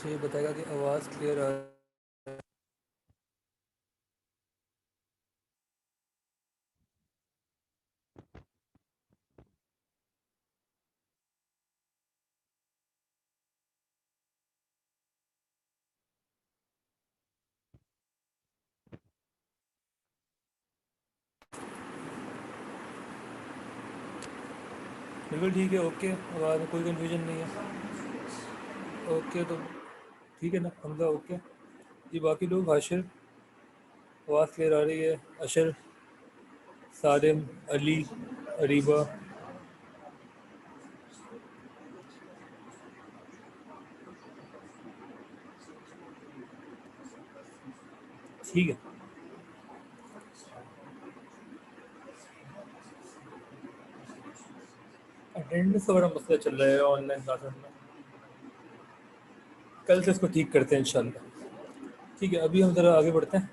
मुझे बताएगा कि आवाज़ क्लियर आ रहा है। बिल्कुल ठीक है, ओके। आवाज़ में कोई कन्फ्यूजन नहीं है। ओके तो ठीक है ना, हमजा ओके जी। बाकी लोग हाशिर, आवाज़ क्लियर आ रही है? अशर, सालिम, अली, अरीबा, ठीक है। अटेंडेंस का बड़ा मसला चल रहा है ऑनलाइन क्लासेस में, कल से इसको ठीक करते हैं इंशाल्लाह। ठीक है, अभी हम ज़रा आगे बढ़ते हैं,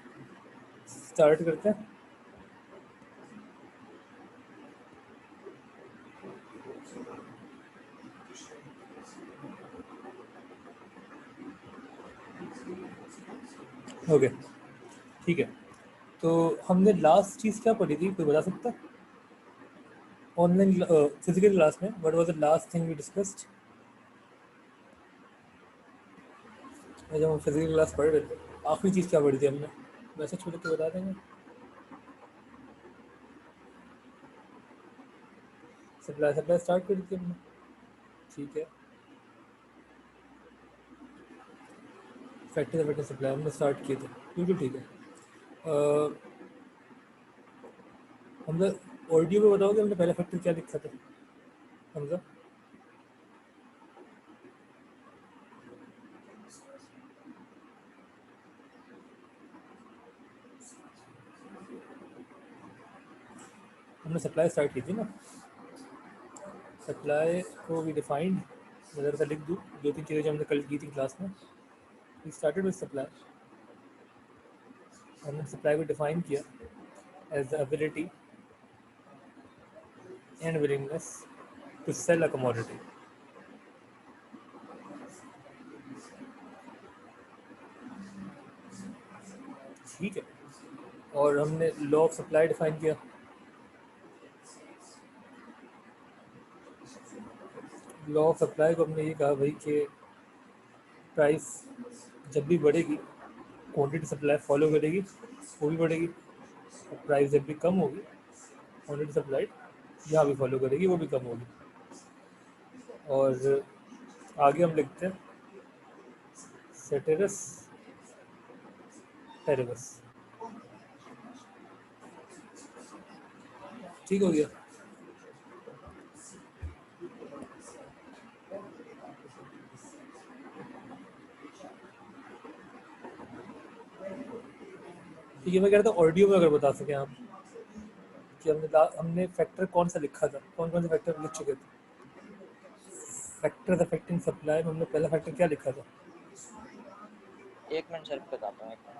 स्टार्ट करते हैं। ओके ठीक है। तो हमने लास्ट चीज़ क्या पढ़ी थी, कोई बता सकता है? ऑनलाइन फिजिकल क्लास में what was the last thing we discussed? जब हम फिजिकल क्लास पढ़ रहे थे, आखिरी चीज़ क्या पढ़ी थी हमने? मैसेज छोड़ के बता देंगे। सप्लाई सप्लाई स्टार्ट करी थी हमने, ठीक है। फैक्टर फैक्टर सप्लाई हमने स्टार्ट किए थे, बिल्कुल ठीक है। हमने ऑडियो में बताओगे हमने पहला फैक्टर क्या लिखा था हमजा? हमने सप्लाई स्टार्ट की थी ना, सप्लाई को भी डिफाइंड, नज़र से लिख दूँ दो तीन चीज़ें जो हमने कल की थी क्लास में। वी स्टार्टेड विद सप्लाई, हमने सप्लाई को डिफाइन किया as the ability and willingness to sell a commodity, ठीक है। और हमने लॉ ऑफ सप्लाई डिफाइन किया। लॉ ऑफ सप्लाई को हमने ये कहा भाई कि प्राइस जब भी बढ़ेगी क्वांटिटी सप्लाई फॉलो करेगी, वो भी बढ़ेगी। और प्राइस जब भी कम होगी क्वांटिटी सप्लाई यहाँ भी फॉलो करेगी, वो भी कम होगी। और आगे हम लिखते हैं सेटेरस पेरेबस, ठीक हो गया। ठीक है, मैं कह रहा था ऑडियो में अगर बता सकें आप कि हमने फैक्टर कौन सा लिखा था, कौन कौन से फैक्टर लिख चुके थे? फैक्टर अफेक्टिंग सप्लाई में हमने पहला फैक्टर क्या लिखा था? एक मिनट सर बताता हूँ, एक minute.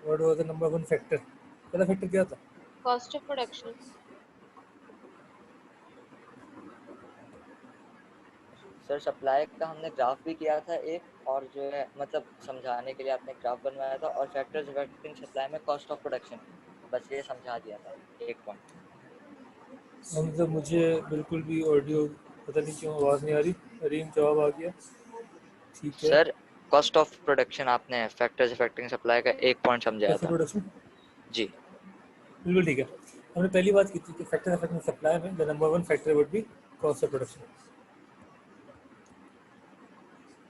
What was the number one factor? पहला फैक्टर क्या था? Cost of production. Sir supply का हमने ग्राफ भी किया था एक, और जो है मतलब समझाने के लिए आपने ग्राफ बनवाया था, और फैक्टर्स अफेक्टिंग सप्लाई में कॉस्ट ऑफ प्रोडक्शन, बस ये समझा दिया था एक पॉइंट। मतलब मुझे बिल्कुल भी ऑडियो पता नहीं क्यों आवाज़ नहीं आ रही। रीम जवाब आ गया, ठीक है। सर कॉस्ट ऑफ प्रोडक्शन आपने फैक्टर्स अफेक्टिंग सप्लाई का एक पॉइंट समझाया कैसे था प्रोडक्शन, जी। बिल्कुल ठीक है। हमने पहली बात की थी कि फैक्टर अफेक्टिंग सप्लाई में the number one factor would be cost of production,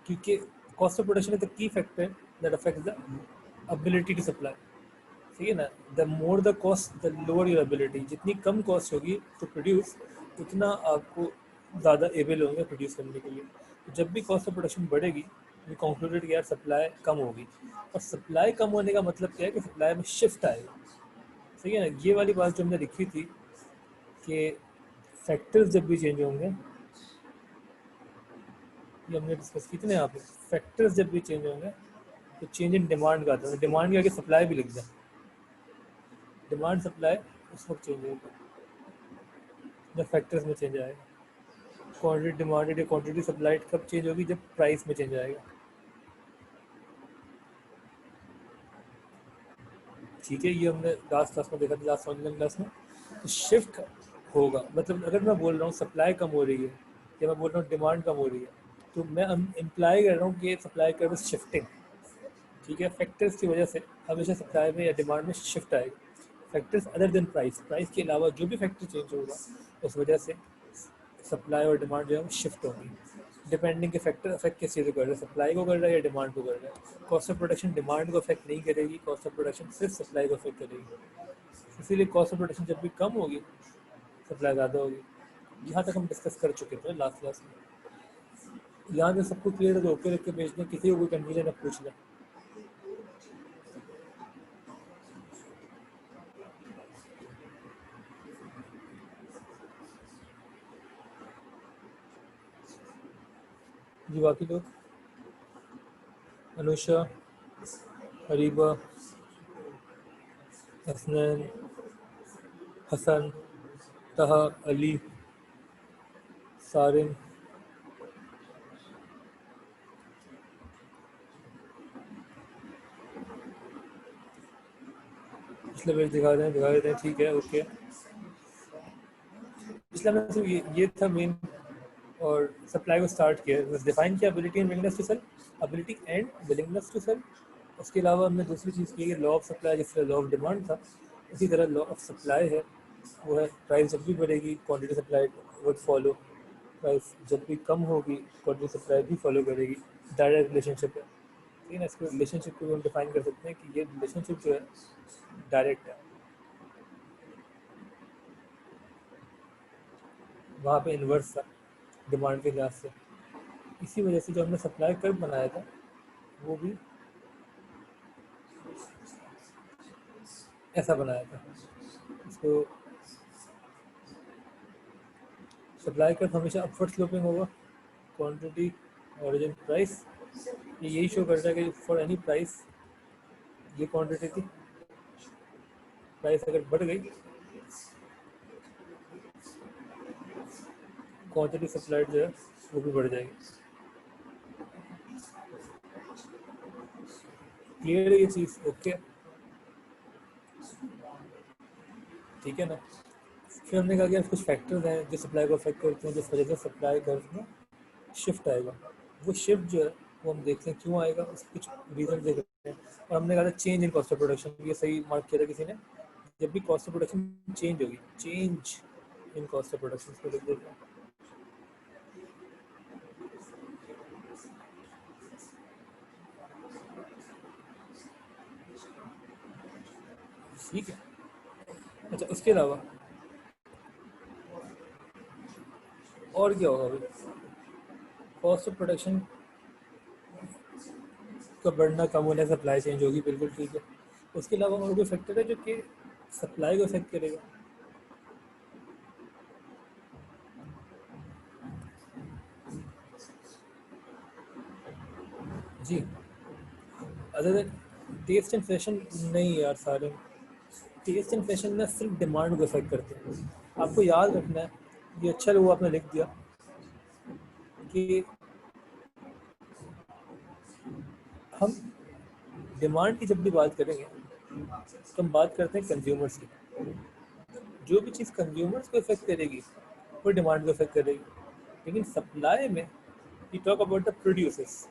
क्योंकि cost of production is the key factor that affects the ability to supply, ठीक है ना। The more the cost the lower your ability, जितनी कम cost होगी to produce उतना आपको ज़्यादा एबल होंगे प्रोड्यूस करने के लिए। तो जब भी कॉस्ट ऑफ प्रोडक्शन बढ़ेगी वी कंक्लूडेड कि यार सप्लाई कम होगी, और सप्लाई कम होने का मतलब क्या है कि सप्लाई में शिफ्ट आएगा, सही है ना। ये वाली बात जो हमने लिखी थी कि फैक्टर्स जब भी चेंज होंगे, ये हमने डिस्कस की थी ना यहाँ पे, फैक्टर्स जब भी चेंज होंगे तो चेंज इन डिमांड का आता है। डिमांड के आगे सप्लाई भी लिख दें, डिमांड सप्लाई उस वक्त चेंज होगा जब फैक्टर्स में चेंज आएगा। क्वांटिटी डिमांडेड या क्वांटिटी सप्लाइड कब चेंज होगी? जब प्राइस में चेंज आएगा। ठीक है, ये हमने लास्ट क्लास में देखा था, लास्ट ऑनलाइन क्लास में। तो शिफ्ट होगा, मतलब अगर मैं बोल रहा हूँ सप्लाई कम हो रही है या मैं बोल रहा हूँ डिमांड कम हो रही है, तो मैं इम्प्लाई कर रहा हूँ कि सप्लाई कर्व इज शिफ्टिंग। ठीक है, फैक्टर्स की वजह से हमेशा सप्लाई में या डिमांड में शिफ्ट आएगी। Factors other than price, price के अलावा जो भी फैक्टर चेंज होगा उस वजह से सप्लाई और डिमांड जो है वो शिफ्ट होगी। डिपेंडिंग के फैक्टर अफेक्ट किस चीज़ को कर रहे हैं, सप्लाई को कर रहा है या डिमांड को कर रहा है। कॉस्ट ऑफ प्रोडक्शन डिमांड को अफेक्ट नहीं करेगी, कॉस्ट ऑफ प्रोडक्शन सिर्फ सप्लाई को अफेक्ट करेगी। इसीलिए कॉस्ट ऑफ प्रोडक्शन जब भी कम होगी, सप्लाई ज़्यादा होगी। यहाँ तक हम डिस्कस कर चुके थे लास्ट क्लास में। यहाँ से सबको क्लियर है तो ओके रख के भेज दें, किसी को कोई कन्फ्यूजन है पूछ लें। जी बाकी लोग, अनुषा, हरीबा, हसनैन, हसन, तहा, अली, सारिन, पिछले पेज दिखा देते हैं। ठीक है, ओके। पिछला में सिर्फ ये था मेन, और सप्लाई को स्टार्ट किया, बस डिफाइन किया ability and willingness to sell, ability and willingness to sell. उसके अलावा हमने दूसरी चीज़ की है लॉ ऑफ सप्लाई, जिस तरह लॉ ऑफ डिमांड था उसी तरह लॉ ऑफ सप्लाई है, वो है प्राइस जब भी बढ़ेगी quantity supply would follow, price जब भी कम होगी क्वांटिटी सप्लाई भी फॉलो करेगी। डायरेक्ट रिलेशनशिप है, ठीक है ना। इसको रिलेशनशिप को हम डिफाइन कर सकते हैं कि ये रिलेशनशिप जो है डायरेक्ट है, वहाँ पे इन्वर्स था डिमांड के लिहाज से। इसी वजह से जो हमने सप्लाई कर्व बनाया था वो भी ऐसा बनाया था। इसको सप्लाई कर्व हमेशा अपवर्ड स्लोपिंग होगा, क्वांटिटी ओरिजिन प्राइस, ये यही शो करता है कि फॉर एनी प्राइस, ये क्वांटिटी थी, प्राइस अगर बढ़ गई क्वांटिटी सप्लाइड जो है वो भी बढ़ जाएगी। क्लियर है ये चीज़? ओके, ठीक है ना। फिर हमने कहा कि कुछ फैक्टर्स हैं जो सप्लाई को अफेक्ट करते हैं, जिस वजह से सप्लाई कर्व में शिफ्ट आएगा। वो शिफ्ट जो है वो हम देखते हैं क्यों आएगा, उसके कुछ रीजन देख रहे हैं। और हमने कहा था change in cost of production, ये सही मार्क किया था किसी ने। जब भी कॉस्ट ऑफ प्रोडक्शन चेंज होगी, change in cost of production को लिख देते हैं। ठीक है, अच्छा उसके अलावा और क्या होगा भाई? कॉस्ट ऑफ प्रोडक्शन का बढ़ना कम होने से सप्लाई चेंज होगी, बिल्कुल ठीक है। उसके अलावा और कोई फैक्टर है जो कि सप्लाई को अफेक्ट करेगा? जी, other than taste and fashion नहीं यार सारे। टेस्ट एंड फैशन में सिर्फ डिमांड को अफेक्ट करते हैं, आपको याद रखना है। ये अच्छा लोग आपने लिख दिया कि हम डिमांड की जब भी बात करेंगे तो हम बात करते हैं कंज्यूमर्स की। जो भी चीज़ कंज्यूमर्स को इफेक्ट करेगी वो डिमांड को इफेक्ट करेगी। लेकिन सप्लाई में we talk about the producers.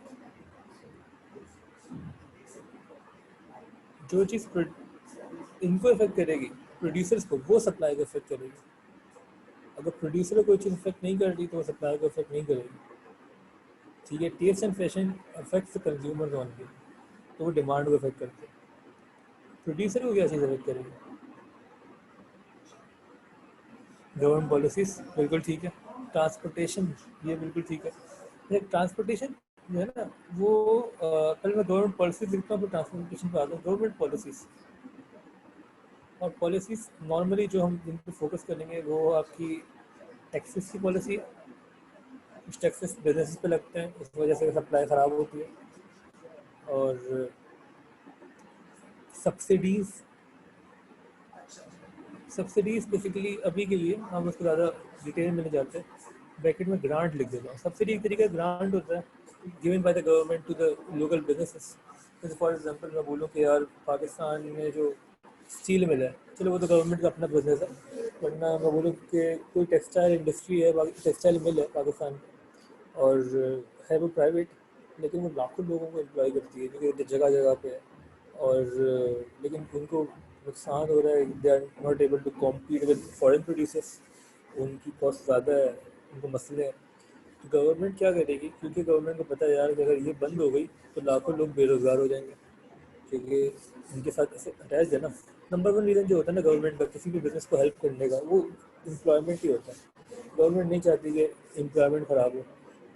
जो चीज़ इनको इफेक्ट करेगी प्रोड्यूसर्स को, वो सप्लाई को इफेक्ट करेगी। अगर प्रोड्यूसर को कोई चीज़ इफेक्ट नहीं कर रही तो वो सप्लाई को इफेक्ट नहीं करेगी। ठीक है, taste and fashion affects the consumer only, तो वो डिमांड को इफेक्ट करते हैं। प्रोड्यूसर को क्या चीज़ इफेक्ट करेगी? गवर्नमेंट पॉलिसीज, बिल्कुल ठीक है। ट्रांसपोर्टेशन, ये बिल्कुल ठीक है। ट्रांसपोर्टेशन जो है ना वो पहले मैं गवर्नमेंट पॉलिसीज लिखता हूँ फिर ट्रांसपोर्टेशन पर आता हूँ। गवर्नमेंट पॉलिसीज और पॉलिसीज नॉर्मली जो हम जिन पर फोकस करेंगे वो आपकी टैक्सेस की पॉलिसी है। कुछ टैक्सेस बिजनेस पे लगते हैं, इस वजह से सप्लाई ख़राब होती है। और सब्सिडीज़ सब्सिडीज बेसिकली अभी के लिए हम उसको ज़्यादा डिटेल में नहीं जाते, ब्रैकेट में ग्रांट लिख देता हूँ। सब्सिडी एक तरीके का ग्रांट होता है given by the government to the local businesses. जैसे फॉर एग्जांपल मैं बोलूँ कि यार पाकिस्तान में जो स्टील मिल है, चलो वो तो गवर्नमेंट का अपना बिजनेस है, वरना मैं बोलूँ कि कोई टेक्सटाइल इंडस्ट्री है, टेक्सटाइल मिल है पाकिस्तान में, और है वो प्राइवेट, लेकिन वो लाखों लोगों को एम्प्लॉय करती है क्योंकि जगह जगह पे है, और लेकिन उनको नुकसान हो रहा है, they are not able to compete with foreign producers, उनकी कॉस्ट ज़्यादा है, उनको मसले हैं। तो गवर्नमेंट क्या करेगी, क्योंकि गवर्नमेंट को पता है यार कि अगर ये बंद हो गई तो लाखों लोग बेरोज़गार हो जाएंगे, क्योंकि उनके साथ ऐसे अटैच है ना। नंबर वन रीज़न जो होता है ना गवर्नमेंट का किसी भी बिजनेस को हेल्प करने का, वो एम्प्लॉयमेंट ही होता है। गवर्नमेंट नहीं चाहती कि एम्प्लॉयमेंट ख़राब हो।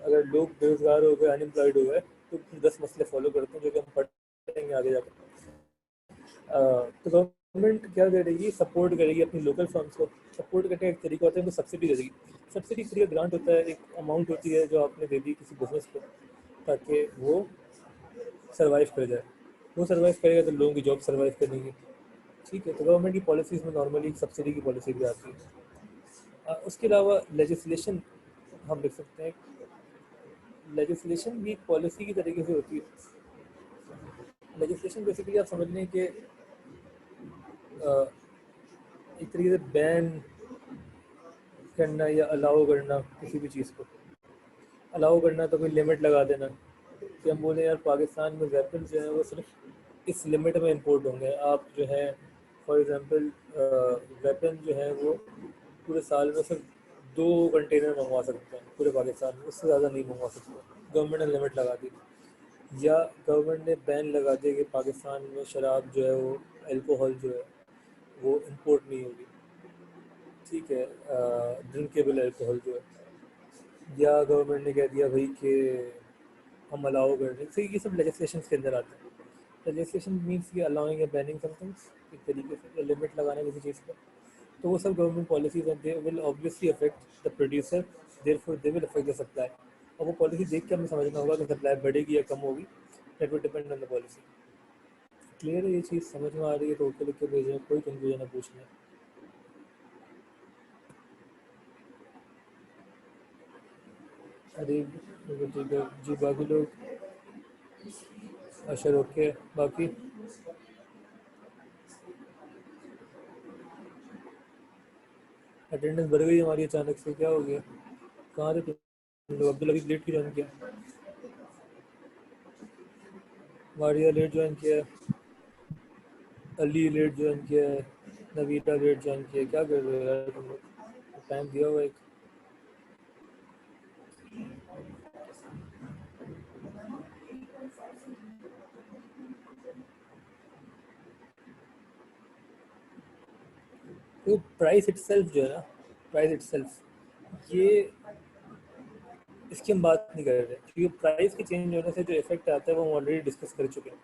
अगर लोग बेरोज़गार हो गए, अनएम्प्लॉयड हो गए, तो फिर 10 मसले फॉलो करते हैं जो कि हम पढ़ेंगे आगे जाकर। तो गवर्नमेंट क्या करेगी, सपोर्ट करेगी अपनी लोकल फर्म्स को। सपोर्ट करने का एक तरीका होता है, उनको सब्सिडी दे देगी। सब्सिडी एक तरीका ग्रांट होता है, एक अमाउंट होती है जो आपने दे दी किसी बिजनेस को ताकि वो सर्वाइव कर जाए। वो सर्वाइव करेगा तो लोगों की जॉब सर्वाइव करेंगी। ठीक है, तो गवर्नमेंट की पॉलिसीज़ में नॉर्मली सब्सिडी की पॉलिसी भी आती है। उसके अलावा लेजिस्लेशन हम लिख सकते हैं। लेजिस्लेशन भी एक पॉलिसी की तरीके से होती है। लेजिस्लेशन बेसिकली आप समझ लें कि एक तरीके से बैन करना या अलाउ करना किसी भी चीज़ को। अलाउ करना तो कोई लिमिट लगा देना कि हम बोले यार पाकिस्तान में वेपन जो है वो सिर्फ इस लिमिट में इंपोर्ट होंगे। आप जो है फॉर एग्जांपल वेपन जो है वो पूरे साल में सिर्फ 2 कंटेनर मंगवा सकते हैं पूरे पाकिस्तान में, उससे ज़्यादा नहीं मंगवा सकते। गवर्नमेंट ने लिमिट लगा दी, या गवर्नमेंट ने बैन लगा दिया कि पाकिस्तान में शराब जो है वो, अल्कोहल जो है वो इंपोर्ट नहीं होगी। ठीक है, ड्रिंकेबल अल्कोहल जो है, या गवर्नमेंट ने कह दिया भाई कि हम अलाउ कर रहे हैं। तो ये सब लेजिस्लेशन के अंदर आते हैं। लेजिस्लेशन मीन्स ये अलाउइंग या बैनिंग समथिंग्स एक तरीके से, या लिमिट लगाना किसी चीज़ पर। तो वो सब गवर्नमेंट पॉलिसीज हैं, they will obviously affect the producer, therefore they will affect the supply. और वो पॉलिसी देख के हमें समझना होगा कि सप्लाई बढ़ेगी या कम होगी, that will depend on the policy. Clear है ये चीज़, समझ में आ रही है तो ओके लिख के भेजें, कोई कंफ्यूजन है पूछना। अरे ठीक है जी, बाकी लोग अशर ओके, बाकी अटेंडेंस बढ़ गई हमारी अचानक से, क्या हो गया, कहाँ थे तुम लोग? अब्दुल अभी लेट क्यों ज्वाइन किया? मारिया लेट ज्वाइन किया है, अली लेट ज्वाइन किया है, नवीटा लेट ज्वाइन किया है, क्या कर रहे हो यार तुम लोग? टाइम दिया हुआ एक। तो प्राइस इटसेल्फ जो है ना, प्राइस इटसेल्फ ये, इसकी हम बात नहीं कर रहे क्योंकि प्राइस के चेंज होने से जो इफेक्ट आता है वो हम ऑलरेडी डिस्कस कर चुके हैं।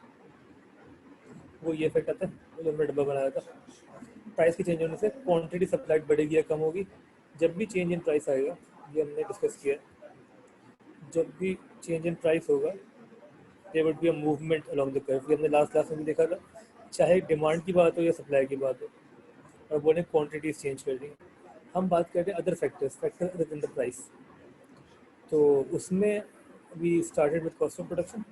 वो ये इफेक्ट आता है वो जो हमने डब्बा बनाया था। प्राइस के चेंज होने से क्वांटिटी सप्लाइड बढ़ेगी या कम होगी। जब भी चेंज इन प्राइस आएगा, ये हमने डिस्कस किया है, जब भी चेंज इन प्राइस होगा there would be a movement along the curve. ये हमने लास्ट क्लास में भी देखा था, चाहे डिमांड की बात हो या सप्लाई की बात हो, और बोले क्वांटिटीज चेंज कर दी। हम बात कर रहे हैं other factors, factor other than the price. तो उसमें we started with cost of production.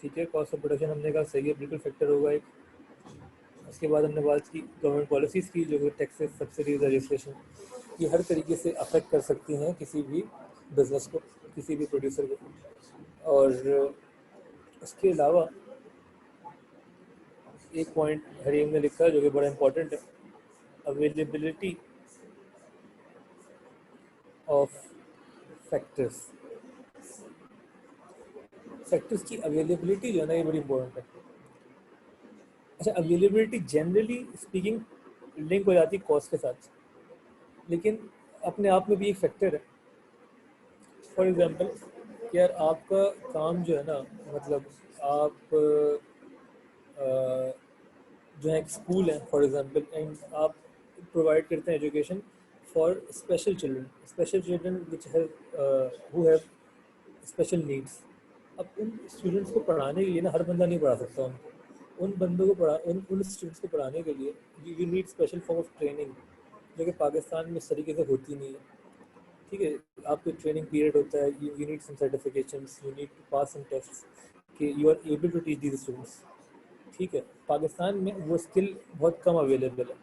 ठीक है, कॉस्ट ऑफ प्रोडक्शन हमने कहा सही है, बिल्कुल फैक्टर होगा एक। उसके बाद हमने बात की गवर्नमेंट पॉलिसीज़ की, जो कि टैक्सेस, सब्सिडीज, रजिस्ट्रेशन, ये हर तरीके से अफेक्ट कर सकती हैं किसी भी बिजनेस को, किसी भी प्रोड्यूसर को। और उसके अलावा एक पॉइंट हरीम ने लिखा है जो कि बड़ा इंपॉर्टेंट है, अवेलेबिलिटी ऑफ फैक्टर्स। फैक्टर्स की अवेलेबिलिटी जो है ना, ये बड़ी इंपॉर्टेंट है। अच्छा, अवेलेबिलिटी जनरली स्पीकिंग लिंक हो जाती है कॉस्ट के साथ, लेकिन अपने आप में भी एक फैक्टर है। फॉर एग्जांपल यार आपका काम जो है ना, मतलब आप जो है एक स्कूल है फॉर एग्जांपल, एंड आप प्रोवाइड करते हैं education for special children which have who have special needs. अब उन स्टूडेंट्स को पढ़ाने के लिए ना हर बंदा नहीं पढ़ा सकता उनको, उन बंदों को उन स्टूडेंट्स को पढ़ाने के लिए you need special form of training, जो कि पाकिस्तान में इस तरीके से होती नहीं है। ठीक है, आपको ट्रेनिंग पीरियड होता है, you need some certifications, you need to pass some tests कि you are able to teach these students. ठीक है, पाकिस्तान में वो स्किल बहुत कम अवेलेबल है,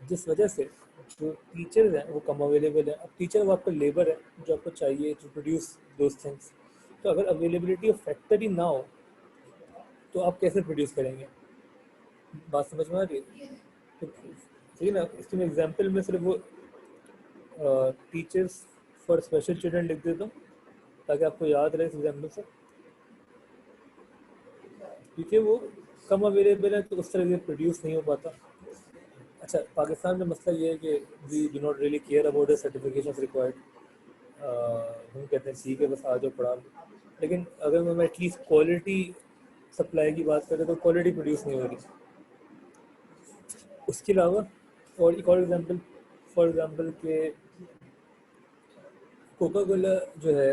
जिस वजह से जो टीचर्स हैं वो कम अवेलेबल है। अब टीचर वो आपका लेबर है जो आपको चाहिए टू प्रोड्यूस दोज थिंग्स। तो अगर अवेलेबिलिटी ऑफ फैक्टर ही ना हो तो आप कैसे प्रोड्यूस करेंगे? बात समझ में आ रही है? तो सही ना, इसके मैं एग्जाम्पल में सिर्फ वो टीचर्स फॉर स्पेशल चिल्ड्रन लिख देता हूँ ताकि आपको याद रहे इस एग्जाम्पल से, क्योंकि वो कम अवेलेबल है तो उस तरह से प्रोड्यूस नहीं हो पाता। अच्छा, पाकिस्तान में मसला ये है कि we do not really care about the certification required. हम कहते हैं ठीक है बस आ जाओ पढ़ा लो, लेकिन अगर हम एटलीस्ट क्वालिटी सप्लाई की बात करें तो क्वालिटी प्रोड्यूस नहीं हो रही। उसके अलावा और एक और एग्जांपल, फॉर एग्जांपल के कोका कोला जो है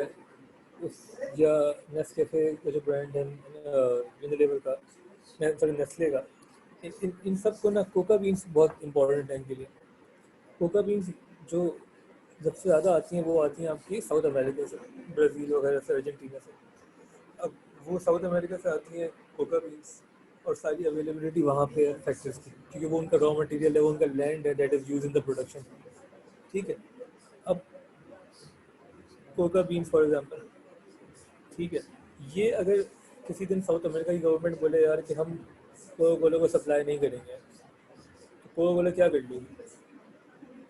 उस, या नेस्कैफे का जो ब्रांड है यूनिलीवर का, सॉरी नेस्ले का, इन सब को ना कोका बीन्स बहुत इंपॉर्टेंट है इनके लिए। कोका बीन्स जो सबसे ज़्यादा आती हैं वो आती हैं आपकी साउथ अमेरिका से, ब्राज़ील वगैरह से, अर्जेंटीना से। अब वो साउथ अमेरिका से आती है कोका बीन्स, और सारी अवेलेबिलिटी वहाँ पे है फैक्ट्रीज की, क्योंकि वो उनका रॉ मटेरियल है, वो उनका लैंड है that is use in the production. ठीक है, अब कोका बीन्स फॉर एग्जांपल, ठीक है, ये अगर किसी दिन साउथ अमेरिका की गवर्नमेंट बोले यार कि हम कोका कोला को सप्लाई नहीं करेंगे, तो कोका कोला क्या कर लेगी?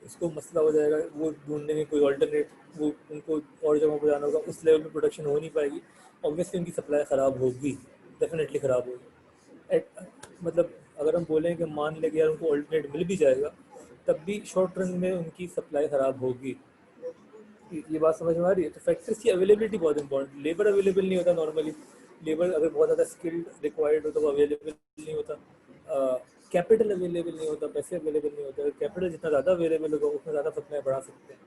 उसको मसला हो जाएगा, वो ढूंढने में कोई ऑल्टरनेट, वो उनको और जगहों पर जाना होगा, उस लेवल पे प्रोडक्शन हो नहीं पाएगी, ऑब्वियसली उनकी सप्लाई ख़राब होगी, डेफिनेटली ख़राब होगी। मतलब अगर हम बोलें कि मान लें कि यार उनको ऑल्टरनेट मिल भी जाएगा, तब भी शॉर्ट रन में उनकी सप्लाई ख़राब होगी। ये बात समझ में आ रही है? तो फैक्ट्रीज की अवेलेबिलिटी बहुत इंपॉर्टेंट, लेबर अवेलेबल नहीं होता नॉर्मली, लेबर अगर बहुत ज़्यादा स्किल्ड रिक्वायर्ड हो तो वो अवेलेबल नहीं होता, कैपिटल अवेलेबल नहीं होता, पैसे अवेलेबल नहीं होते। कैपिटल जितना ज़्यादा अवेलेबल होगा उतना ज़्यादा सप्लाई बढ़ा सकते हैं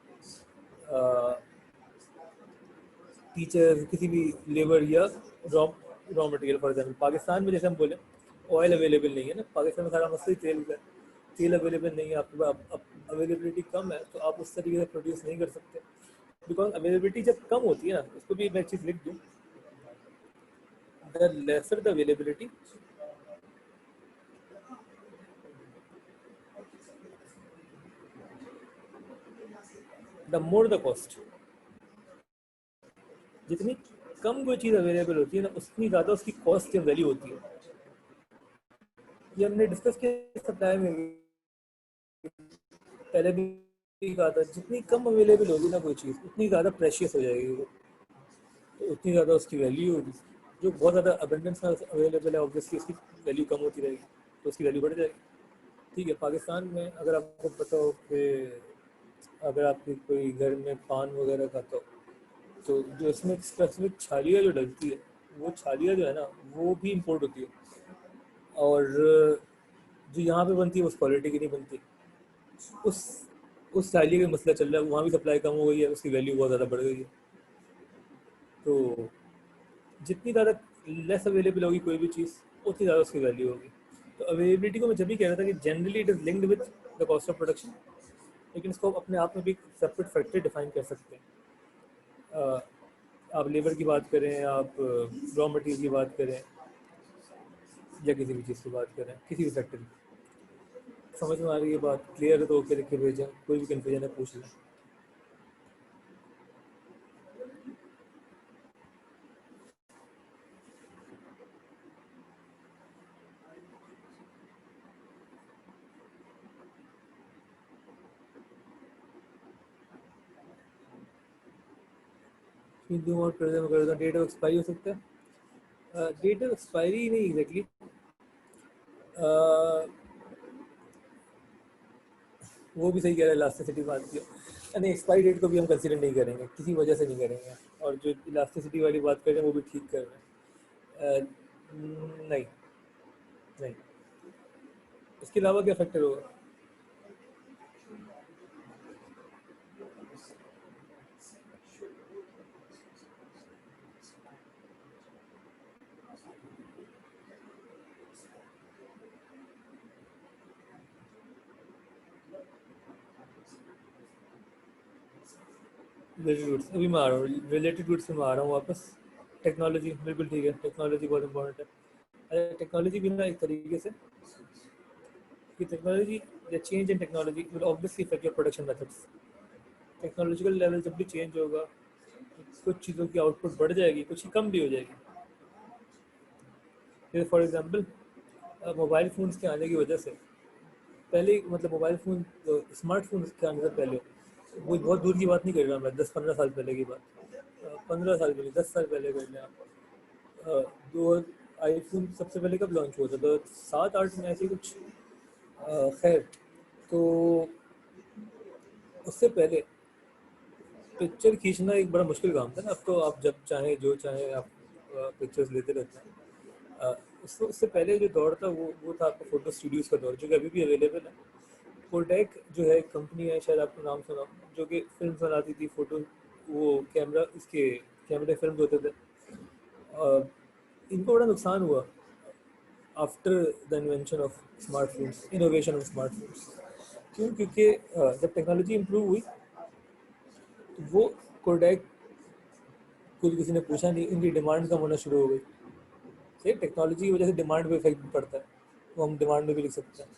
टीचर, किसी भी लेबर या raw raw material. For example Pakistan में जैसे हम बोले ऑयल अवेलेबल नहीं है ना, पाकिस्तान में सारा मसला ही तेल का है, तेल अवेलेबल नहीं है आपके पास, अवेलेबिलिटी कम है तो आप उस तरीके से प्रोड्यूस नहीं कर सकते। बिकॉज अवेलेबिलिटी जब कम होती है ना, उसको भी मैं एक चीज़ लिख दूँ, the lesser the availability the more the cost. जितनी कम कोई चीज़ अवेलेबल होती है ना, उतनी ज़्यादा उसकी कॉस्ट या वैल्यू होती है। ये हमने डिस्कस किया सप्लाई में भी, पहले भी कहा था, जितनी कम अवेलेबल होगी ना कोई चीज़ उतनी ज़्यादा प्रेशियस हो जाएगी वो, तो उतनी ज़्यादा उसकी वैल्यू होगी। जो बहुत ज़्यादा अबंडेंस में अवेलेबल है ऑब्वियसली उसकी वैल्यू कम होती रहेगी, तो उसकी वैल्यू बढ़ जाएगी। ठीक है, पाकिस्तान में अगर आपको पता हो कि अगर आपके कोई घर में पान वगैरह खाता हो, तो जो इसमें स्पेसिफिक छालिया जो डलती है, वो छालिया जो है ना वो भी इम्पोर्ट होती है, और जो यहाँ पे बनती है उस क्वालिटी की नहीं बनती। उस उस छालिया का मसला चल रहा है, वहाँ भी सप्लाई कम हो गई है, उसकी वैल्यू बहुत ज़्यादा बढ़ गई है। तो जितनी ज़्यादा लेस अवेलेबल होगी कोई भी चीज़, उतनी ज़्यादा उसकी वैल्यू होगी। तो अवेलेबिलिटी को मैं जब भी कह रहा था कि generally it is linked with the cost of production, लेकिन इसको अपने आप में भी सेपरेट फैक्टर डिफाइन कर सकते हैं। आप लेबर की बात करें, आप रॉ मटेरियल की बात करें, या किसी भी चीज़ की बात करें, किसी भी सेक्टर की। समझ में आ रही है बात? क्लियर है तो ओके लिख के भेजें, कोई भी कन्फ्यूजन है पूछ लें। दूँ और प्रेजेंट कर दूँ, डेट ऑफ एक्सपायरी हो सकता है, डेट ऑफ एक्सपायरी नहीं एग्जैक्टली, वो भी सही कह रहा है, इलास्टिसिटी बात की नहीं, एक्सपायरी डेट को भी हम कंसिडर नहीं करेंगे, किसी वजह से नहीं करेंगे। और जो इलास्टिसिटी वाली बात कर रहे हैं वो भी ठीक कर रहे हैं। नहीं, नहीं, इसके अलावा क्या फैक्टर होगा? रिलेटेड गुड्स अभी मैं आ रहा हूँ, रिलेटेड गुड्स से मैं आ रहा हूँ वापस। टेक्नोलॉजी बिल्कुल ठीक है, टेक्नोलॉजी बहुत इंपॉर्टेंट है। अरे टेक्नोलॉजी भी ना एक तरीके से कि technology the change in technology will obviously effect your production methods. Technological level जब भी चेंज होगा कुछ चीज़ों की आउटपुट बढ़ जाएगी, कुछ ही कम भी हो जाएगी। जैसे फॉर एग्जांपल मोबाइल फ़ोन्स के आने की वजह से पहले मतलब मोबाइल फ़ोन स्मार्टफोन के आने से पहले, वो बहुत दूर की बात नहीं कर रहा मैं, 10-15 साल पहले की बात, 15 साल पहले, 10 साल पहले कर लें आप। दो आईफोन सबसे पहले कब लॉन्च हुआ था? 2007-8 में ऐसे ही कुछ। खैर, तो उससे पहले पिक्चर खींचना एक बड़ा मुश्किल काम था ना। अब तो आप जब चाहें जो चाहें आप पिक्चर्स लेते रहते हैं। उससे पहले जो दौर था वो था आपका फ़ोटो स्टूडियोज़ का दौर, जो कि अभी भी अवेलेबल है। कोडैक जो है एक कंपनी है, शायद आपको नाम सुना हो, जो कि फिल्म बनाती थी, फ़ोटो, वो कैमरा, इसके कैमरे फिल्म होते थे। इनको बड़ा नुकसान हुआ after the invention of smartphones, innovation of smartphones. क्यों? क्योंकि जब टेक्नोलॉजी इम्प्रूव हुई तो वो कोडैक को किसी ने पूछा नहीं, इनकी डिमांड कम होना शुरू हो गई। सही, टेक्नोलॉजी की वजह से डिमांड पे इफेक्ट पड़ता है, वो हम डिमांड में भी लिख सकते हैं।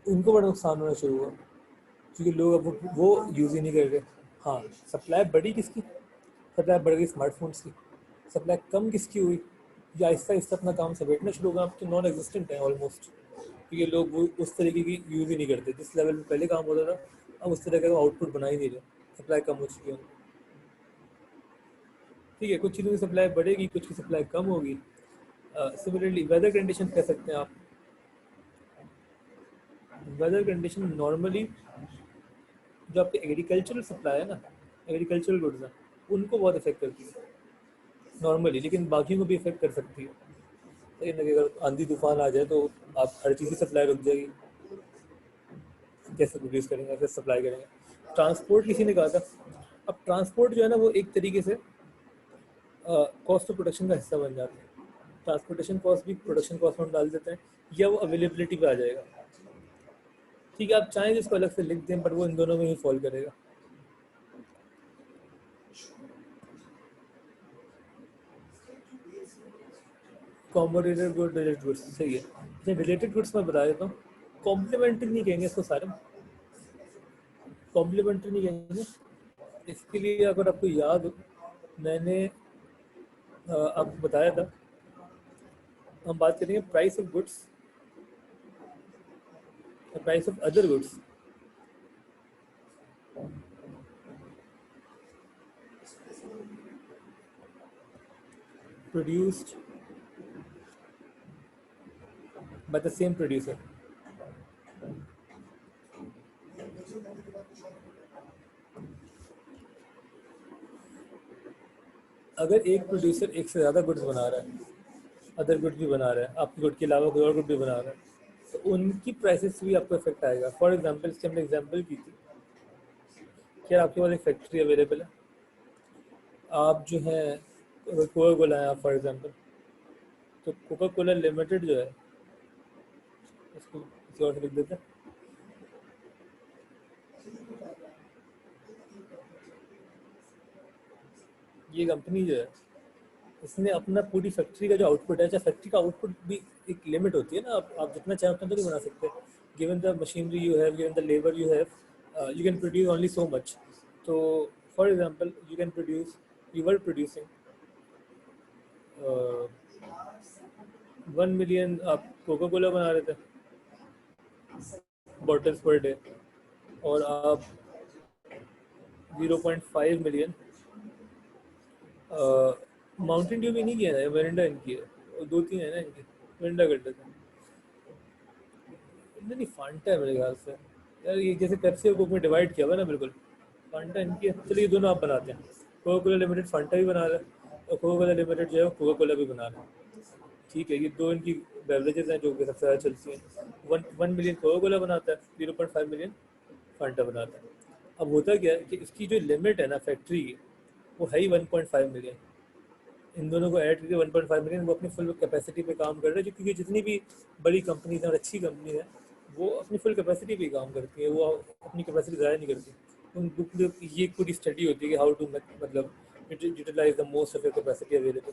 उनको बड़ा नुकसान होना शुरू हुआ क्योंकि लोग अब वो यूज़ ही नहीं कर रहे। हाँ, सप्लाई बढ़ी किसकी? सप्लाई बढ़ गई स्मार्टफोन्स की। सप्लाई कम किसकी हुई? या आहिस्ता आहिस्ता अपना काम समेटना शुरू होगा, अब तो नॉन एग्जिस्टेंट है ऑलमोस्ट, क्योंकि लोग वो उस तरीके की यूज़ ही नहीं करते जिस लेवल पे पहले काम होता था। अब उस तरह का आउटपुट बना ही नहीं रहे, सप्लाई कम हो चुकी है। ठीक है, कुछ चीज़ों की सप्लाई बढ़ेगी, कुछ की सप्लाई कम होगी। सिमिलरली वेदर कंडीशन कह सकते हैं आप। वेदर कंडीशन नॉर्मली जो आपके एग्रीकल्चरल सप्लाई है ना, एग्रीकल्चरल गुड्स हैं, उनको बहुत इफेक्ट करती है नॉर्मली, लेकिन बाकियों को भी इफेक्ट कर सकती है। लेकिन अगर आंधी तूफान आ जाए तो आप हर चीज़ की सप्लाई रुक जाएगी, कैसे प्रोड्यूस करेंगे, कैसे सप्लाई करेंगे? ट्रांसपोर्ट किसी ने कहा था। अब ट्रांसपोर्ट जो है ना वो एक तरीके से कॉस्ट ऑफ प्रोडक्शन का हिस्सा बन जाता है। ट्रांसपोर्टेशन कॉस्ट भी प्रोडक्शन कॉस्ट में डाल देते हैं, या वो अवेलेबिलिटी पे आ जाएगा। ठीक है, आप चाहें जिसको अलग से लिख दें, बट वो इन दोनों में ही फॉल करेगा। कॉम्बोरेटर गुड, रिलेटेड गुड्स, सही है। अच्छा, रिलेटेड गुड्स मैं बता देता हूँ। कॉम्प्लीमेंट्री नहीं कहेंगे इसको सारे, कॉम्प्लीमेंट्री नहीं कहेंगे। इसके लिए अगर आपको याद हो, मैंने आपको बताया था, हम बात करेंगे price of goods, price of other goods. Produced by the same producer. अगर एक प्रोड्यूसर एक से ज़्यादा गुड्स बना रहा है, अदर गुड भी बना रहा है, आपकी गुड के अलावा कोई और गुड भी बना रहा है, तो उनकी प्राइसेस भी आपको इफेक्ट आएगा। फॉर एग्जांपल, इसकी हमने एग्जांपल की थी कि आपके पास एक फैक्ट्री अवेलेबल है, आप जो है कोका कोला है आप फॉर एग्जांपल, तो कोका कोला लिमिटेड जो है, इसको किसी और से लिख देते हैं, ये कंपनी जो है, इसने अपना पूरी फैक्ट्री का जो आउटपुट है, चाहे फैक्ट्री का आउटपुट भी एक लिमिट होती है ना, आप जितना चाहें उतना तो नहीं बना सकते। Given the machinery you have, given the labour you have, you can produce only so much. तो for example you can produce, you were producing 1 million आप कोका कोला बना रहे थे बॉटल्स पर डे, और आप 0.5 मिलियन माउंटेन ड्यू भी नहीं किया है, मिरिंडा इनकी है, और 2-3 है ना इनकी, मिरिंडा कर देते हैं। नहीं, फांटा है मेरे ख्याल से यार, ये जैसे पेप्सी और कोक में डिवाइड किया हुआ है ना, बिल्कुल फांटा इनकी है। चलिए, ये दोनों आप बनाते हैं, कोका कोला लिमिटेड फांटा भी बना रहा है, और कोका कोला लिमिटेड जो है कोका कोला भी बना रहा है। ठीक है, ये दो इनकी बेवरेजेस हैं जो कि सबसे ज़्यादा चलती हैं। 1 मिलियन कोका कोला बनाता है, 0.5 मिलियन फांटा बनाता है। अब होता क्या है कि इसकी जो लिमिट है ना फैक्ट्री की, वो है ही 1.5 मिलियन। इन दोनों को ऐड करके 1.5 मिलियन, वो अपनी फुल कैपेसिटी पे काम कर रहे हैं, जो क्योंकि जितनी भी बड़ी कंपनीज हैं और अच्छी कंपनी है, वो अपनी फुल कैपेसिटी पे काम करती है, वो अपनी कैपेसिटी ज़ाया नहीं करती। उनको पूरे ये पूरी स्टडी होती है कि हाउ टू मतलब utilize the most of your capacity available,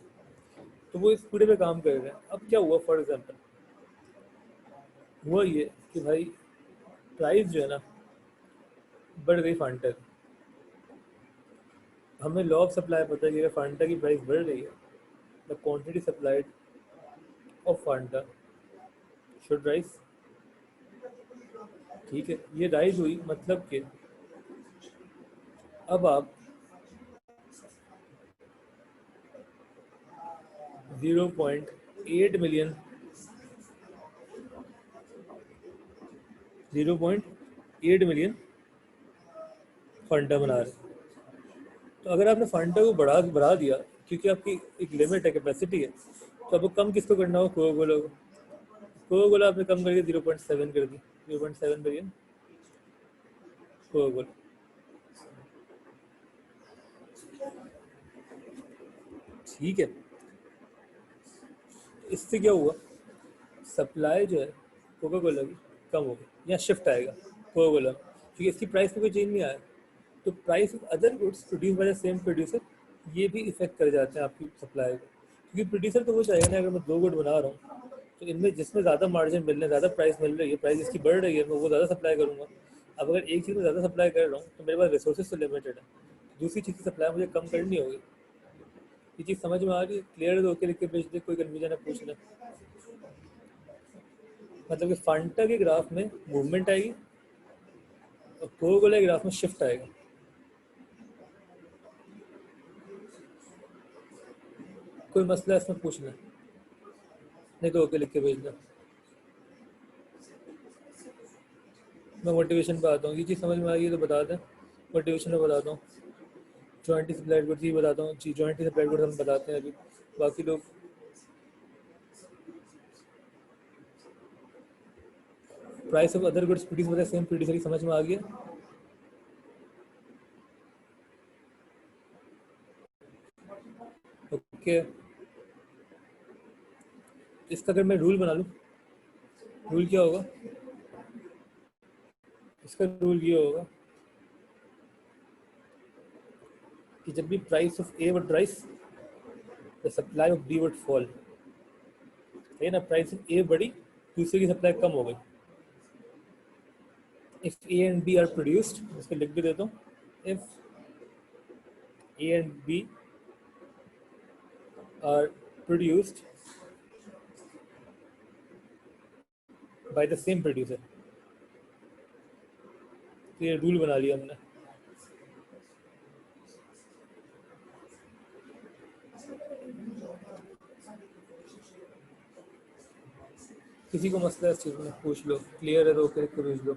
तो वो इस पूरे पे काम कर रहे हैं। अब क्या हुआ, फॉर एग्जांपल हुआ ये कि भाई प्राइस जो है ना बढ़ गई फांटा की। हमें लॉ ऑफ सप्लाई पता है कि अगर फांटा की प्राइस बढ़ रही है, the quantity supplied of Phanta should rise. ठीक है, ये राइज हुई, मतलब कि अब आप 0.8 मिलियन 0.8 मिलियन फंडा बना रहे हैं। तो अगर आपने फंडा को बढ़ा दिया, क्योंकि आपकी एक लिमिट है, कैपेसिटी है, तो आपको कम किसको करना हो, कोका कोला को। कोका कोला आपने कम करके 0.7 कर दी, 0.7 मिलियन कोका कोला। ठीक है, इससे क्या हुआ, सप्लाई जो है कोका कोला की कम हो गई, या शिफ्ट आएगा कोका कोला, क्योंकि इसकी प्राइस में कोई चेंज नहीं आया। तो price of other goods produce by the same producer, ये भी इफेक्ट कर जाते हैं आपकी सप्लाई को। क्योंकि प्रोड्यूसर तो वो चाहेगा ना, अगर मैं 2 गुड बना रहा हूँ तो इनमें जिसमें ज़्यादा मार्जिन मिल रहा है, ज़्यादा प्राइस मिल रही है, प्राइस इसकी बढ़ रही है, मैं वो ज़्यादा सप्लाई करूँगा। अब अगर एक चीज़ में ज़्यादा सप्लाई कर रहा हूँ तो मेरे पास रिसोर्सेज तो लिमिटेड है, दूसरी चीज़ की सप्लाई मुझे कम करनी होगी। ये चीज़ समझ में आ रही है, क्लियर होकर लिख के भेज दे, कोई कन्फ्यूजन है पूछ ले। मतलब कि फांटा के ग्राफ में मूवमेंट आएगी और कोका कोला के ग्राफ में शिफ्ट आएगा। कोई मसला है इसमें पूछना, नहीं तो ओके लिख के भेजना। मैं मोटिवेशन पे आता हूँ, ये चीज़ समझ में आ गई है तो बता दें। मोटिवेशन में बताता हूँ, जॉइंटली सप्लाइड गुड्स ही बताता हूँ जी, जॉइंटली सप्लाइड गुड्स हम बताते हैं अभी, बाकी लोग price of other goods produce by the same producer की समझ में आ गया। ओके, इसका अगर मैं रूल बना लूँ, रूल क्या होगा, इसका रूल ये होगा कि जब भी price of A would rise, the supply of B would fall. है ना, प्राइस ऑफ ए बढ़ी, दूसरे की सप्लाई कम हो गई। If A and B are produced, इसको लिख भी देता हूँ, if A and B are produced by the same producer. तो ये रूल बना लिया हमने। किसी को मसला है इस चीज़ में पूछ लो, क्लियर है तो ओके लिख के भेज दो।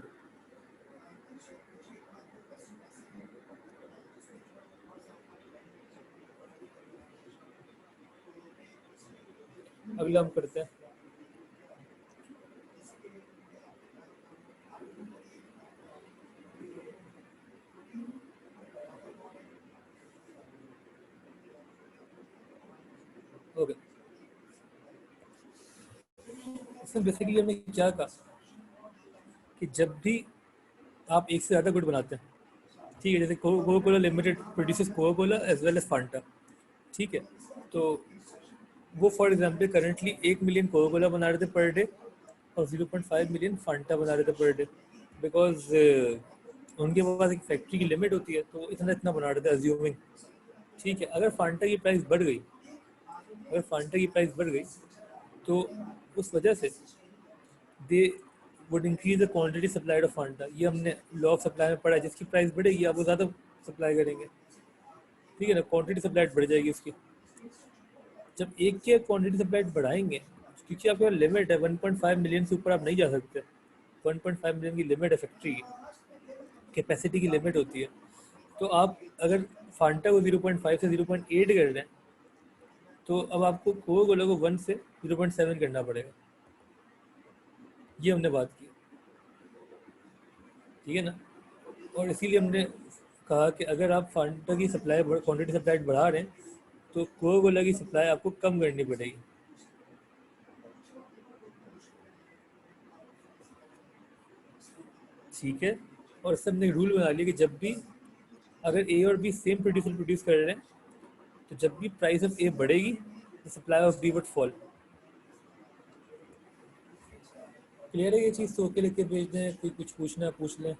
अगला हम करते हैं, ओके। इसमें बेसिकली हमने क्या कहा कि जब भी आप एक से ज़्यादा गुड बनाते हैं, ठीक है, जैसे Coca Cola limited produces Coca Cola as well as Fanta, ठीक है, तो वो for example currently 1 million Coca Cola बना रहे थे पर डे और 0.5 मिलियन फांटा बना रहे थे पर डे, बिकॉज उनके पास एक फैक्ट्री की लिमिट होती है, तो वो इतना इतना बना रहे थे अज्यूमिंग। ठीक है, अगर फांटा की प्राइस बढ़ गई, अगर फांटा की प्राइस बढ़ गई तो उस वजह से they would increase the quantity supplied of Fanta. ये हमने लॉ ऑफ सप्लाई में पढ़ा है, जिसकी प्राइस बढ़ेगी आप वो ज़्यादा सप्लाई करेंगे। ठीक है ना, क्वांटिटी सप्लाइड बढ़ जाएगी उसकी। जब एक की क्वांटिटी सप्लाइड बढ़ाएंगे, क्योंकि आपके पास लिमिट है 1.5 मिलियन से ऊपर आप नहीं जा सकते, 1.5 मिलियन की लिमिट है, फैक्ट्री की कैपेसिटी की लिमिट होती है। तो आप अगर फांटा को 0.5 से 0.8 कर रहे हैं, तो अब आपको कोका कोला को 1 से 0.7 करना पड़ेगा। ये हमने बात की, ठीक है ना। और इसीलिए हमने कहा कि अगर आप फांटा की सप्लाई क्वांटिटी सप्लाई बढ़ा रहे हैं तो कोका कोला की सप्लाई आपको कम करनी पड़ेगी। ठीक है, और सब ने रूल बना लिया कि जब भी अगर ए और बी सेम प्रोड्यूसर प्रोड्यूस कर रहे हैं तो जब भी प्राइस ऑफ ए बढ़ेगी the supply of B would fall. Clear है ये चीज़? तो ओके लिख के भेज दें, कोई कुछ पूछना है पूछ लें।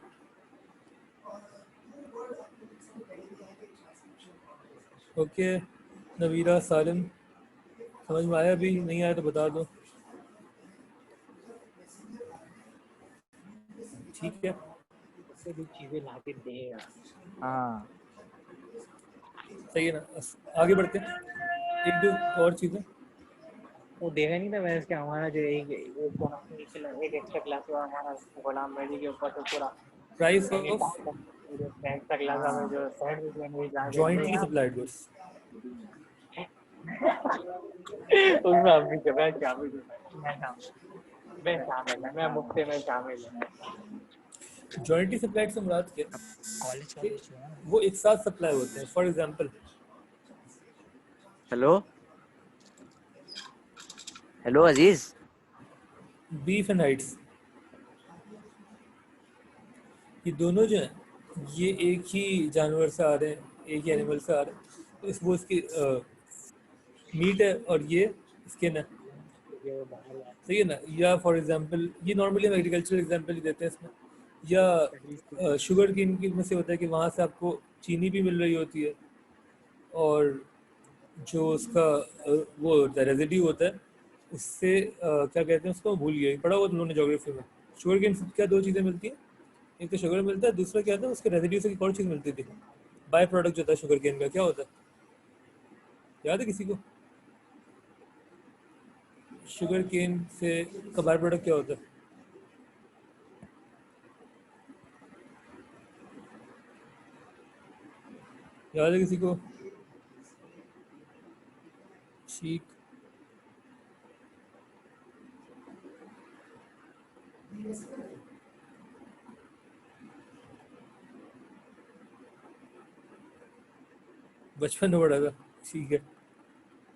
ओके नवीरा सालिम, समझ में आया? भी नहीं आया तो बता दो। ठीक है, उससे भी चीजें ला के देगा। हाँ सही है ना? आगे बढ़ते हैं, एक दो और चीज़ें। वो देगा नहीं था वैसे हमारा जो एक एक्स्ट्रा क्लास हुआ हमारा गुलाम मेडी के ऊपर तो पूरा प्राइस ऑफ एक्स्ट्रा क्लास में जो सैंडविच वैंडविच जॉइंटली सप्लाइड गुड्स। उसमें अभी जो मैं शामिल मैं मुफ्ते में शामिल हूँ। जॉइंटली सप्लाइड से मुराद क्या? कॉलेज का इशू है। वो एक साथ सप्लाई होते हैं। For example hello Aziz, beef and Heights, ये दोनों जो हैं ये एक ही जानवर से आ रहे हैं, एक ही एनिमल से आ रहे हैं, तो इस वो इसकी मीट है और ये स्किन है, सही है ना? या फॉर एग्जांपल ये नॉर्मली हम एग्रीकल्चरल एग्जांपल ही देते हैं इसमें, या शुगर केन की में से होता है कि वहाँ से आपको चीनी भी मिल रही होती है और जो उसका वो होता है रेजिड्यू होता है उससे क्या कहते हैं उसको, भूल गया, पढ़ा हुआ तुम लोगों ने ज्योग्राफी में। शुगर केन से क्या दो चीज़ें मिलती हैं, एक तो शुगर मिलता है, दूसरा क्या था उसके रेजिड्यू से एक और चीज़ मिलती थी, बाय प्रोडक्ट जो था शुगर केन का, क्या होता है याद है किसी को? शुगर केन से का बाय प्रोडक्ट क्या होता है? याद है किसी को? ठीक, बचपन में पढ़ा था, ठीक है।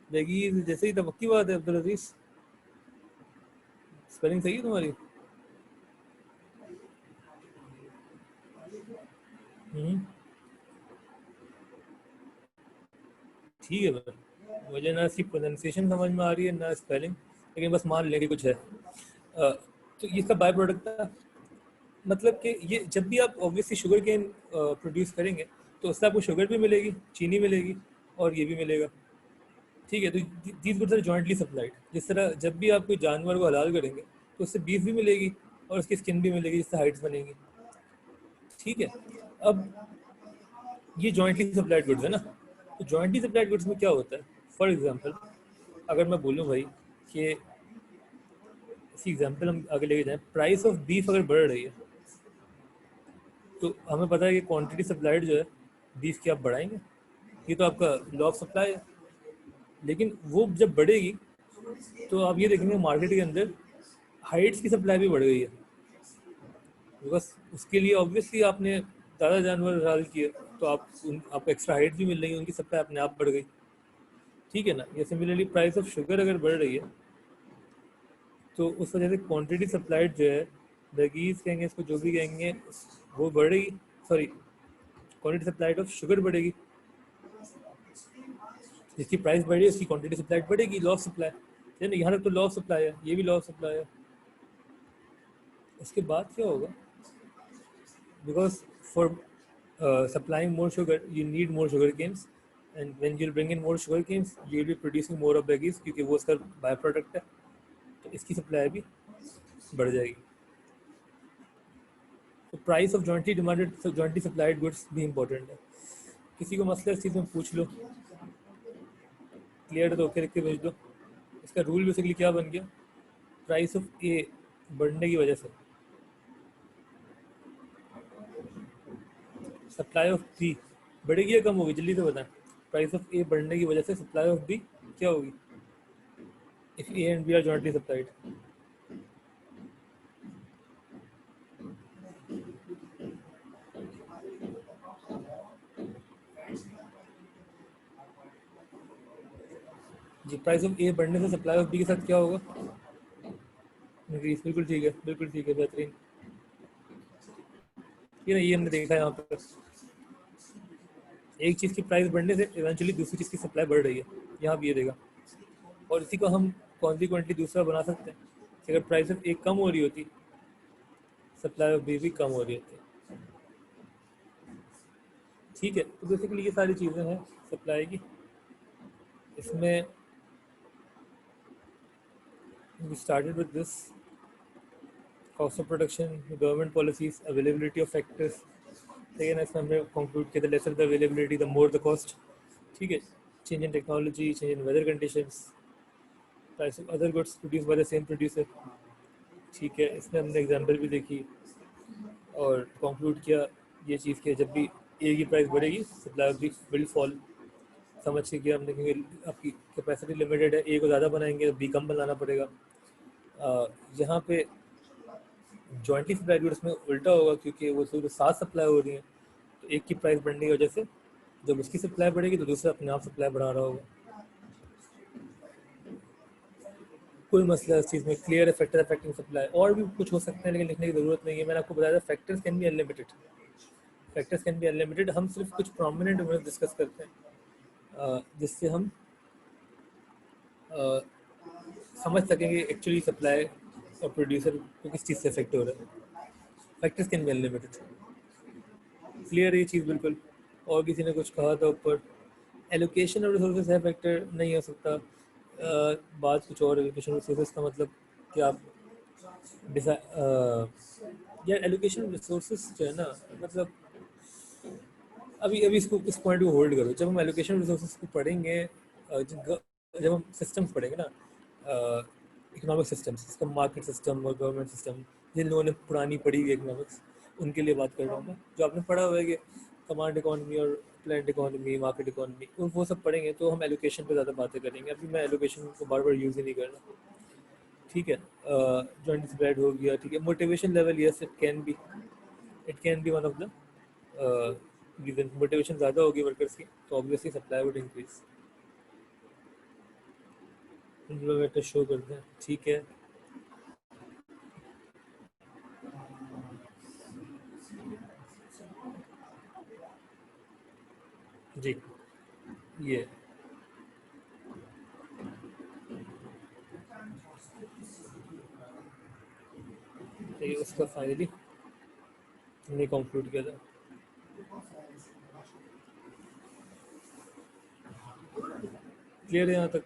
देखिए जैसे ही तो पक्की बात है अब्दुल अजीज, स्पेलिंग सही है तुम्हारी? ठीक है भाई, मुझे ना इसकी प्रोनाउंसिएशन समझ में आ रही है ना स्पेलिंग, लेकिन बस मान लें कि कुछ है। तो इसका बाय प्रोडक्ट था, मतलब कि ये जब भी आप ऑब्वियसली शुगर केन प्रोड्यूस करेंगे तो उससे आपको शुगर भी मिलेगी, चीनी मिलेगी और ये भी मिलेगा, ठीक है। तो these goods are jointly supplied. जिस तरह जब भी आप कोई जानवर को हलाल करेंगे तो उससे बीफ भी मिलेगी और उसकी स्किन भी मिलेगी जिससे हाइट्स बनेंगी, ठीक है। अब ये जॉइंटली सप्लाइड गुड्स है ना, तो जॉइंटली सप्लाइड गुड्स में क्या होता है? फॉर एग्जांपल अगर मैं बोलूँ भाई कि इसी एग्जांपल हम आगे लेके जाएं, प्राइस ऑफ बीफ अगर बढ़ रही है तो हमें पता है कि क्वांटिटी सप्लाइड जो है बीफ की आप बढ़ाएंगे, ये तो आपका लॉ ऑफ सप्लाई है। लेकिन वो जब बढ़ेगी तो आप ये देखेंगे मार्केट के अंदर हाइट्स की सप्लाई भी बढ़ गई है, बिकॉज उसके लिए ऑब्वियसली आपने ज़्यादा जानवर हलाल किए तो आपको एक्स्ट्रा हाइट भी मिल रही है, उनकी सप्लाई अपने आप बढ़ गई, ठीक है ना। या सिमिलरली प्राइस ऑफ शुगर अगर बढ़ रही है तो उस वजह से क्वांटिटी सप्लाइड जो है, बगीज कहेंगे इसको, जो भी कहेंगे, वो बढ़ेगी। Sorry, quantity supplied of sugar बढ़ेगी, जिसकी प्राइस बढ़ी उसकी क्वांटिटी सप्लाइड बढ़ेगी, लॉ ऑफ सप्लाई है ना। यहाँ तक तो लॉ ऑफ सप्लाई है, ये भी लॉ ऑफ सप्लाई है। उसके बाद क्या होगा, because for supplying more sugar you need more sugar canes, and when you bring in more sugar canes you will be producing more of veggies क्योंकि वो उसका बाय प्रोडक्ट है, तो इसकी सप्लाई भी बढ़ जाएगी। तो price of jointly demanded jointly supplied goods भी इंपॉर्टेंट है। किसी को मसला इस चीज़ में पूछ लो, क्लियर है तो ओके लिख के भेज दो। इसका रूल बेसिकली क्या बन गया, प्राइस ऑफ ए बढ़ने की वजह से सप्लाई ऑफ बी बढ़ेगी या कम होगी, जल्दी से बताएं। प्राइस ऑफ ए बढ़ने की वजह से सप्लाई ऑफ बी क्या होगी if A and B are jointly supplied? जी, प्राइस ऑफ ए बढ़ने से सप्लाई ऑफ बी के साथ क्या होगा? इंक्रीज, बिल्कुल ठीक है, बिल्कुल ठीक है, बेहतरीन। ये हमने देखा है यहाँ पर, एक चीज़ की प्राइस बढ़ने से इवेंचुअली दूसरी चीज़ की सप्लाई बढ़ रही है, यहाँ भी ये देगा। और इसी को हम कॉन्सिक्वेंटली दूसरा बना सकते हैं कि अगर प्राइस एक कम हो रही होती, सप्लाई भी कम हो रही होती। ठीक है, तो बेसिकली ये सारी चीज़ें हैं सप्लाई की। इसमें we started with this cost of production, government policies, availability of factors. ठीक है ना, इसमें हमने कंक्लूड किया, the lesser the availability the more the cost. ठीक है, change in technology, change in weather conditions, price of other goods produced by the same producer. ठीक है, इसमें हमने एग्जाम्पल भी देखी और कंक्लूड किया ये चीज़ कि जब भी ए की प्राइस बढ़ेगी सप्लाई भी विल फॉल। समझ के किया हमने, क्योंकि आपकी कैपेसिटी लिमिटेड है, ए को ज़्यादा बनाएंगे तो बी कम बनाना पड़ेगा। यहाँ पे जॉइंटली सप्लाई गुड्स में उल्टा होगा, क्योंकि वो सिर्फ साथ सप्लाई हो रही है, तो एक की प्राइस बढ़ने की वजह से जब उसकी सप्लाई बढ़ेगी तो दूसरा अपने आप सप्लाई बढ़ा रहा होगा। कोई मसला इस चीज़ में क्लियर है, फैक्टर अफेक्टिंग सप्लाई। और भी कुछ हो सकते हैं लेकिन लिखने की ज़रूरत नहीं है, मैंने आपको बताया था factors can be unlimited, factors can be unlimited. हम सिर्फ कुछ प्रोमिनेंट में डिस्कस करते हैं जिससे हम समझ सकेंगे एक्चुअली सप्लाई और प्रोड्यूसर को किस चीज़ से इफेक्ट हो रहा है। Factors can be unlimited, clear है ये चीज़ बिल्कुल। और किसी ने कुछ कहा था ऊपर एलोकेशन ऑफ रिसोर्सेज है फैक्टर, नहीं हो सकता। बात कुछ और, एलोकेशन ऑफ रिसोर्सेज का मतलब कि आप यार एलोकेशन ऑफ रिसोर्सेज जो है ना, मतलब अभी अभी इसको इस पॉइंट को होल्ड करो। जब हम एलोकेशन ऑफ रिसोर्सेज को पढ़ेंगे, जब हम सिस्टम्स पढ़ेंगे ना, इकोनॉमिक सिस्टम्स, इसका मार्केट सिस्टम और गवर्नमेंट सिस्टम, जिन लोगों ने पुरानी पढ़ी हुई इकोनॉमिक्स उनके लिए बात कर रहा हूँ मैं। जो आपने पढ़ा हुआ है कि कमांड इकोनॉमी और प्लान्ड इकोनॉमी, मार्केट इकोनॉमी, वो सब पढ़ेंगे तो हम एलोकेशन पे ज़्यादा बातें करेंगे। अभी मैं एलोकेशन को बार बार यूज़ ही नहीं कर रहा। ठीक है, जॉइंट स्प्रेड हो गया। ठीक है, motivation level, yes it can be one of the reason. Motivation ज़्यादा होगी वर्कर्स की तो ऑब्वियसली सप्लाई वुड इंक्रीज। इन्फ्लोमेटर शो करते हैं, ठीक है। जी ये ये उसका फाइनली हमने कंक्लूड किया था। क्लियर है यहाँ तक?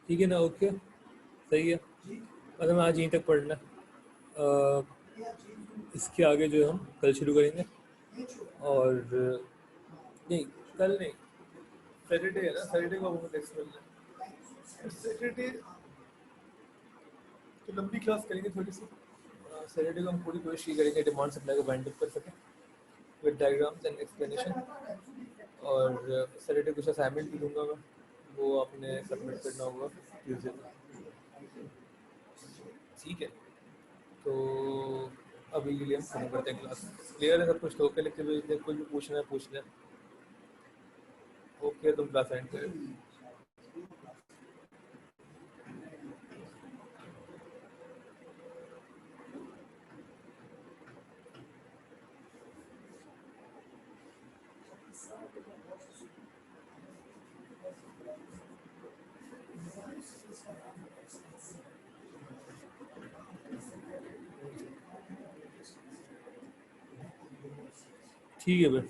ठीक है ना, ओके सही है। मतलब आज यहीं तक पढ़ना है। इसके आगे जो हम कल शुरू करेंगे। और नहीं, कल नहीं, सैटरडे है ना, सैटरडे को हमको टेक्स्ट मिलना है। सैटरडे तो लंबी क्लास करेंगे थोड़ी सी। सैटरडे को हम पूरी कोशिश करेंगे डिमांड सप्लाई को बाइंड अप कर सकें विद डायग्राम्स एंड एक्सप्लेनेशन। और सैटरडे कुछ असाइनमेंट भी दूंगा मैं, वो आपने सबमिट करना होगा ट्यूजडे को। ठीक है, तो अभी के लिए हम खत्म करते हैं क्लास। क्लियर है सब कुछ? तो ओके लिख के भेज दें, कुछ भी पूछना है पूछ लें। ओके, तुम क्लास एंड करें। ठीक है भाई,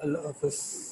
अल्लाह हाफिज़।